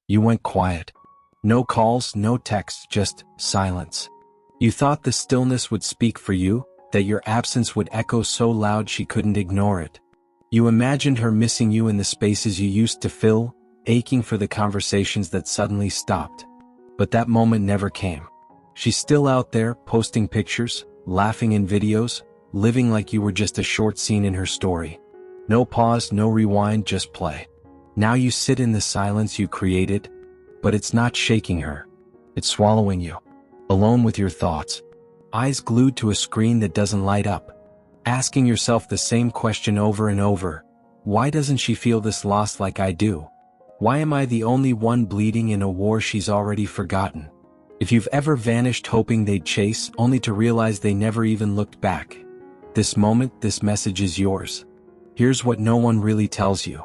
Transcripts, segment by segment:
You went quiet. No calls, no texts, just silence. You thought the stillness would speak for you, that your absence would echo so loud she couldn't ignore it. You imagined her missing you in the spaces you used to fill, aching for the conversations that suddenly stopped. But that moment never came. She's still out there, posting pictures, laughing in videos, living like you were just a short scene in her story. No pause, no rewind, just play. Now you sit in the silence you created, but it's not shaking her. It's swallowing you. Alone with your thoughts. Eyes glued to a screen that doesn't light up. Asking yourself the same question over and over. Why doesn't she feel this loss like I do? Why am I the only one bleeding in a war she's already forgotten? If you've ever vanished hoping they'd chase, only to realize they never even looked back. This moment, this message is yours. Here's what no one really tells you.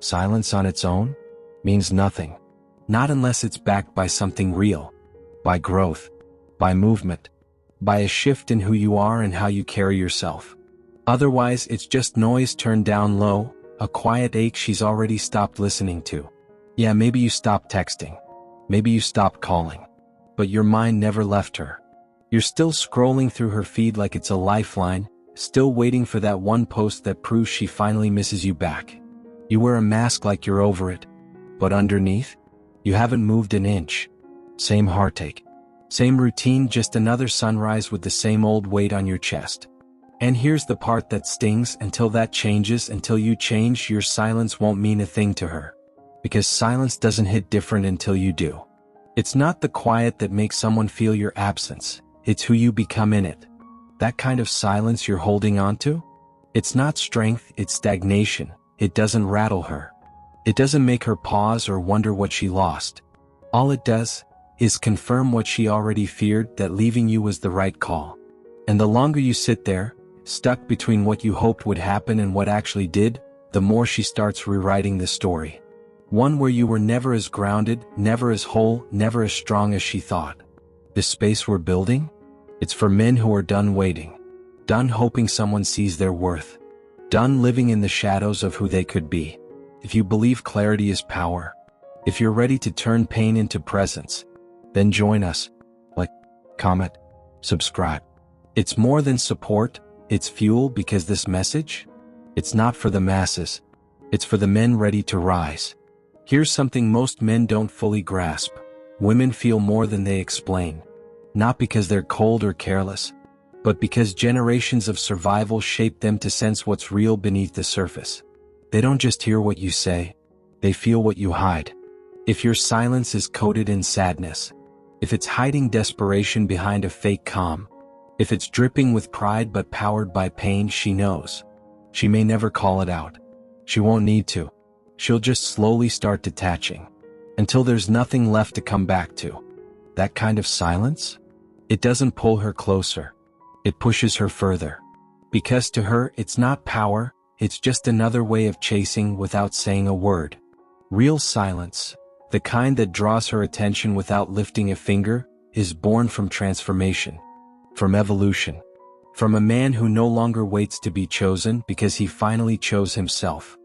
Silence on its own means nothing. Not unless it's backed by something real. By growth. By movement. By a shift in who you are and how you carry yourself. Otherwise, it's just noise turned down low, a quiet ache she's already stopped listening to. Yeah, maybe you stopped texting. Maybe you stopped calling. But your mind never left her. You're still scrolling through her feed like it's a lifeline, still waiting for that one post that proves she finally misses you back. You wear a mask like you're over it. But underneath, you haven't moved an inch. Same heartache. Same routine, just another sunrise with the same old weight on your chest. And here's the part that stings: until that changes, until you change, your silence won't mean a thing to her. Because silence doesn't hit different until you do. It's not the quiet that makes someone feel your absence, it's who you become in it. That kind of silence you're holding on to? It's not strength, it's stagnation. It doesn't rattle her. It doesn't make her pause or wonder what she lost. All it does is confirm what she already feared, that leaving you was the right call. And the longer you sit there, stuck between what you hoped would happen and what actually did, the more she starts rewriting the story. One where you were never as grounded, never as whole, never as strong as she thought. This space we're building? It's for men who are done waiting. Done hoping someone sees their worth. Done living in the shadows of who they could be. If you believe clarity is power, if you're ready to turn pain into presence, then join us. Like, comment, subscribe. It's more than support, it's fuel, because this message, it's not for the masses. It's for the men ready to rise. Here's something most men don't fully grasp. Women feel more than they explain. Not because they're cold or careless, but because generations of survival shaped them to sense what's real beneath the surface. They don't just hear what you say, they feel what you hide. If your silence is coated in sadness, if it's hiding desperation behind a fake calm, if it's dripping with pride but powered by pain, she knows. She may never call it out. She won't need to. She'll just slowly start detaching, until there's nothing left to come back to. That kind of silence? It doesn't pull her closer. It pushes her further. Because to her, it's not power, it's just another way of chasing without saying a word. Real silence, the kind that draws her attention without lifting a finger, is born from transformation. From evolution. From a man who no longer waits to be chosen because he finally chose himself.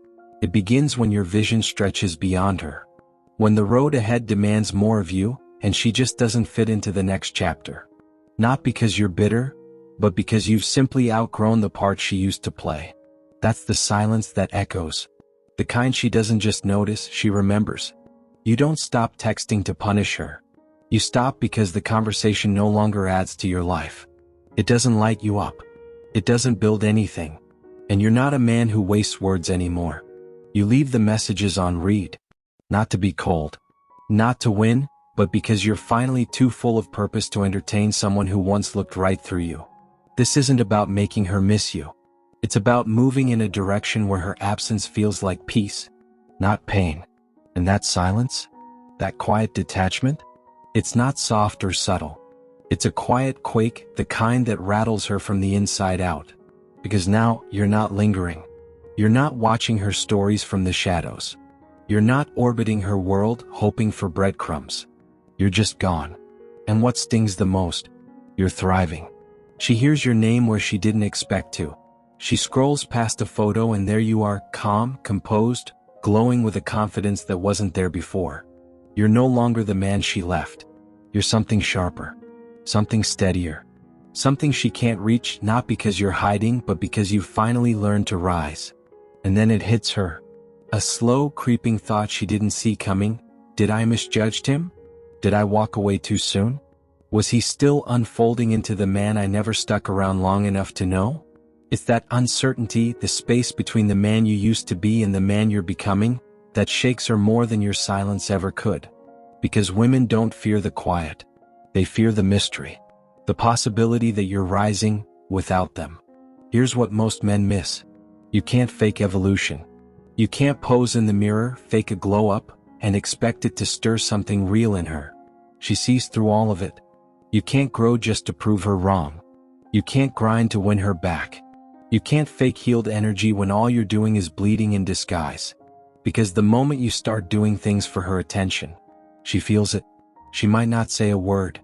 It begins when your vision stretches beyond her. When the road ahead demands more of you, and she just doesn't fit into the next chapter. Not because you're bitter, but because you've simply outgrown the part she used to play. That's the silence that echoes. The kind she doesn't just notice, she remembers. You don't stop texting to punish her. You stop because the conversation no longer adds to your life. It doesn't light you up. It doesn't build anything. And you're not a man who wastes words anymore. You leave the messages on read. Not to be cold. Not to win, but because you're finally too full of purpose to entertain someone who once looked right through you. This isn't about making her miss you. It's about moving in a direction where her absence feels like peace, not pain. And that silence, that quiet detachment, it's not soft or subtle. It's a quiet quake, the kind that rattles her from the inside out. Because now, you're not lingering. You're not watching her stories from the shadows. You're not orbiting her world, hoping for breadcrumbs. You're just gone. And what stings the most? You're thriving. She hears your name where she didn't expect to. She scrolls past a photo and there you are, calm, composed, glowing with a confidence that wasn't there before. You're no longer the man she left. You're something sharper, something steadier, something she can't reach, not because you're hiding but because you've finally learned to rise. And then it hits her. A slow, creeping thought she didn't see coming. Did I misjudge him? Did I walk away too soon? Was he still unfolding into the man I never stuck around long enough to know? It's that uncertainty, the space between the man you used to be and the man you're becoming, that shakes her more than your silence ever could. Because women don't fear the quiet. They fear the mystery. The possibility that you're rising without them. Here's what most men miss. You can't fake evolution. You can't pose in the mirror, fake a glow up, and expect it to stir something real in her. She sees through all of it. You can't grow just to prove her wrong. You can't grind to win her back. You can't fake healed energy when all you're doing is bleeding in disguise. Because the moment you start doing things for her attention, she feels it. She might not say a word,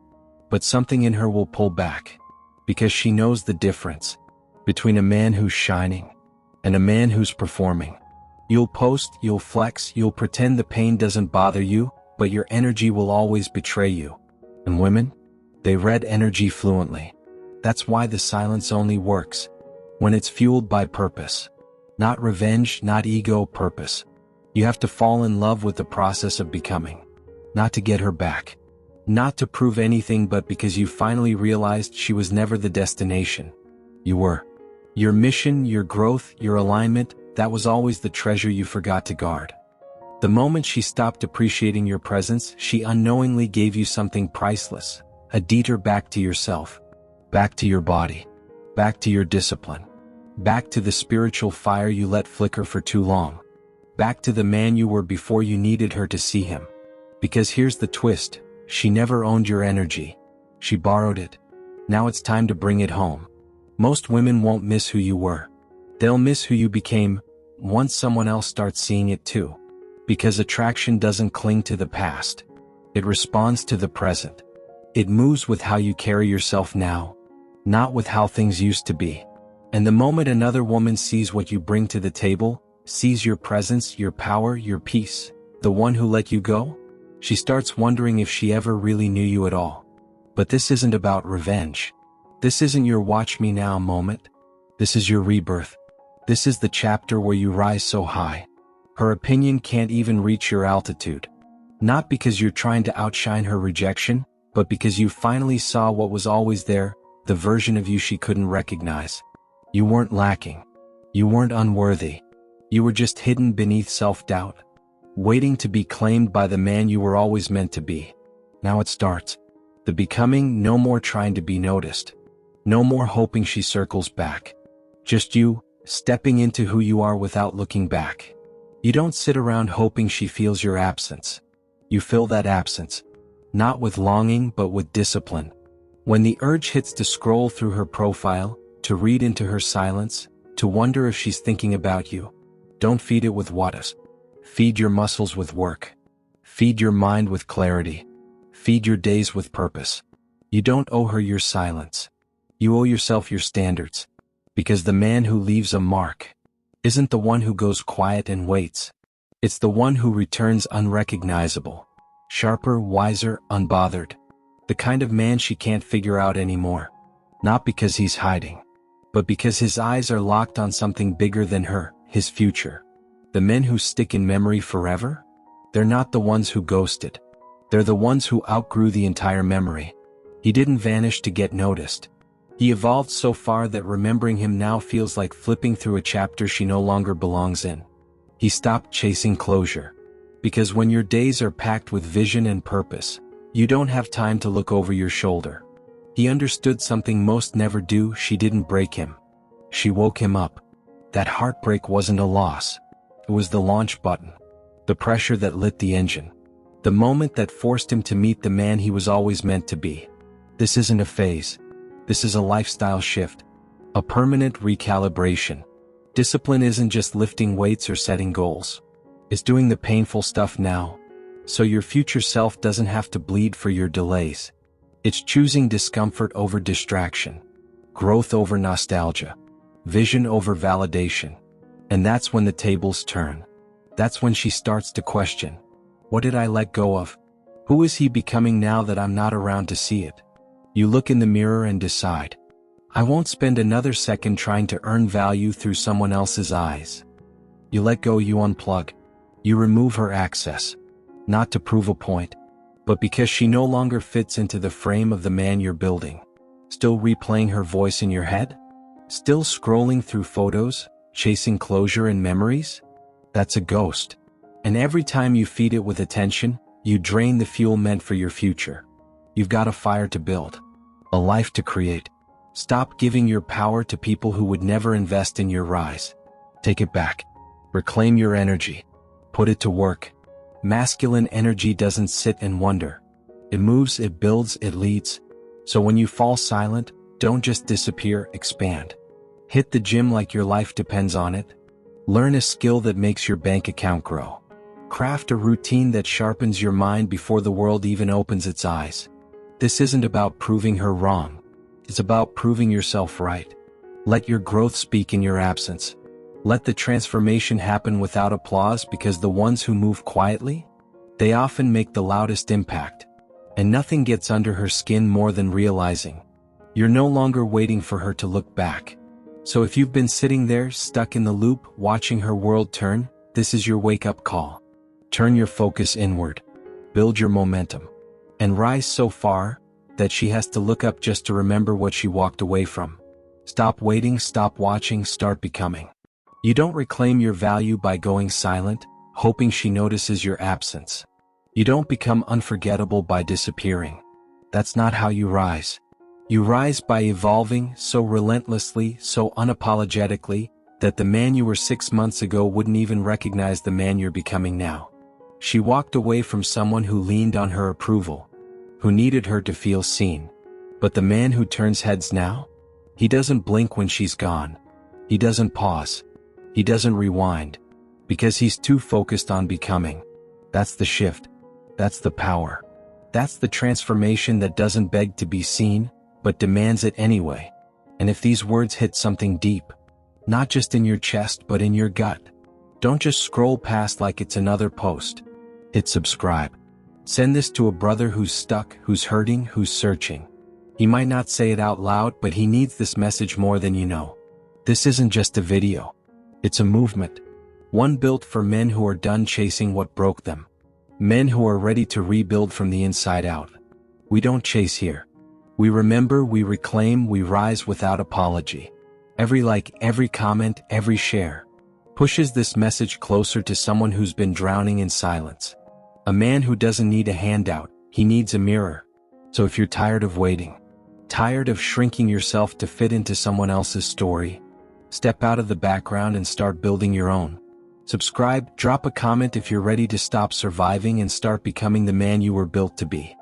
but something in her will pull back. Because she knows the difference between a man who's shining and a man who's performing. You'll post, you'll flex, you'll pretend the pain doesn't bother you, but your energy will always betray you. And women? They read energy fluently. That's why the silence only works when it's fueled by purpose. Not revenge, not ego, purpose. You have to fall in love with the process of becoming. Not to get her back. Not to prove anything, but because you finally realized she was never the destination. You were. Your mission, your growth, your alignment, that was always the treasure you forgot to guard. The moment she stopped appreciating your presence, she unknowingly gave you something priceless. A detour back to yourself. Back to your body. Back to your discipline. Back to the spiritual fire you let flicker for too long. Back to the man you were before you needed her to see him. Because here's the twist. She never owned your energy. She borrowed it. Now it's time to bring it home. Most women won't miss who you were. They'll miss who you became once someone else starts seeing it too. Because attraction doesn't cling to the past. It responds to the present. It moves with how you carry yourself now, not with how things used to be. And the moment another woman sees what you bring to the table, sees your presence, your power, your peace, the one who let you go, she starts wondering if she ever really knew you at all. But this isn't about revenge. This isn't your watch me now moment. This is your rebirth. This is the chapter where you rise so high. Her opinion can't even reach your altitude. Not because you're trying to outshine her rejection, but because you finally saw what was always there, the version of you she couldn't recognize. You weren't lacking. You weren't unworthy. You were just hidden beneath self-doubt, waiting to be claimed by the man you were always meant to be. Now it starts. The becoming, no more trying to be noticed. No more hoping she circles back. Just you, stepping into who you are without looking back. You don't sit around hoping she feels your absence. You fill that absence. Not with longing, but with discipline. When the urge hits to scroll through her profile, to read into her silence, to wonder if she's thinking about you, don't feed it with what ifs. Feed your muscles with work. Feed your mind with clarity. Feed your days with purpose. You don't owe her your silence. You owe yourself your standards. Because the man who leaves a mark isn't the one who goes quiet and waits. It's the one who returns unrecognizable. Sharper, wiser, unbothered. The kind of man she can't figure out anymore. Not because he's hiding, but because his eyes are locked on something bigger than her, his future. The men who stick in memory forever? They're not the ones who ghosted. They're the ones who outgrew the entire memory. He didn't vanish to get noticed. He evolved so far that remembering him now feels like flipping through a chapter she no longer belongs in. He stopped chasing closure. Because when your days are packed with vision and purpose, you don't have time to look over your shoulder. He understood something most never do. She didn't break him. She woke him up. That heartbreak wasn't a loss. It was the launch button. The pressure that lit the engine. The moment that forced him to meet the man he was always meant to be. This isn't a phase. This is a lifestyle shift. A permanent recalibration. Discipline isn't just lifting weights or setting goals. It's doing the painful stuff now, so your future self doesn't have to bleed for your delays. It's choosing discomfort over distraction, growth over nostalgia, vision over validation. And that's when the tables turn. That's when she starts to question. What did I let go of? Who is he becoming now that I'm not around to see it? You look in the mirror and decide, I won't spend another second trying to earn value through someone else's eyes. You let go, you unplug. You remove her access. Not to prove a point, but because she no longer fits into the frame of the man you're building. Still replaying her voice in your head? Still scrolling through photos, chasing closure and memories? That's a ghost. And every time you feed it with attention, you drain the fuel meant for your future. You've got a fire to build. A life to create. Stop giving your power to people who would never invest in your rise. Take it back. Reclaim your energy. Put it to work. Masculine energy doesn't sit and wonder. It moves, it builds, it leads. So when you fall silent, don't just disappear, expand. Hit the gym like your life depends on it. Learn a skill that makes your bank account grow. Craft a routine that sharpens your mind before the world even opens its eyes. This isn't about proving her wrong. It's about proving yourself right. Let your growth speak in your absence. Let the transformation happen without applause, because the ones who move quietly, they often make the loudest impact. And nothing gets under her skin more than realizing you're no longer waiting for her to look back. So if you've been sitting there, stuck in the loop, watching her world turn, this is your wake-up call. Turn your focus inward. Build your momentum. And rise so far that she has to look up just to remember what she walked away from. Stop waiting, stop watching, start becoming. You don't reclaim your value by going silent, hoping she notices your absence. You don't become unforgettable by disappearing. That's not how you rise. You rise by evolving so relentlessly, so unapologetically, that the man you were 6 months ago wouldn't even recognize the man you're becoming now. She walked away from someone who leaned on her approval, who needed her to feel seen. But the man who turns heads now? He doesn't blink when she's gone. He doesn't pause. He doesn't rewind. Because he's too focused on becoming. That's the shift. That's the power. That's the transformation that doesn't beg to be seen, but demands it anyway. And if these words hit something deep, not just in your chest but in your gut, don't just scroll past like it's another post. Hit subscribe. Send this to a brother who's stuck, who's hurting, who's searching. He might not say it out loud, but he needs this message more than you know. This isn't just a video. It's a movement. One built for men who are done chasing what broke them. Men who are ready to rebuild from the inside out. We don't chase here. We remember, we reclaim, we rise without apology. Every like, every comment, every share pushes this message closer to someone who's been drowning in silence. A man who doesn't need a handout, he needs a mirror. So if you're tired of waiting, tired of shrinking yourself to fit into someone else's story, step out of the background and start building your own. Subscribe, drop a comment if you're ready to stop surviving and start becoming the man you were built to be.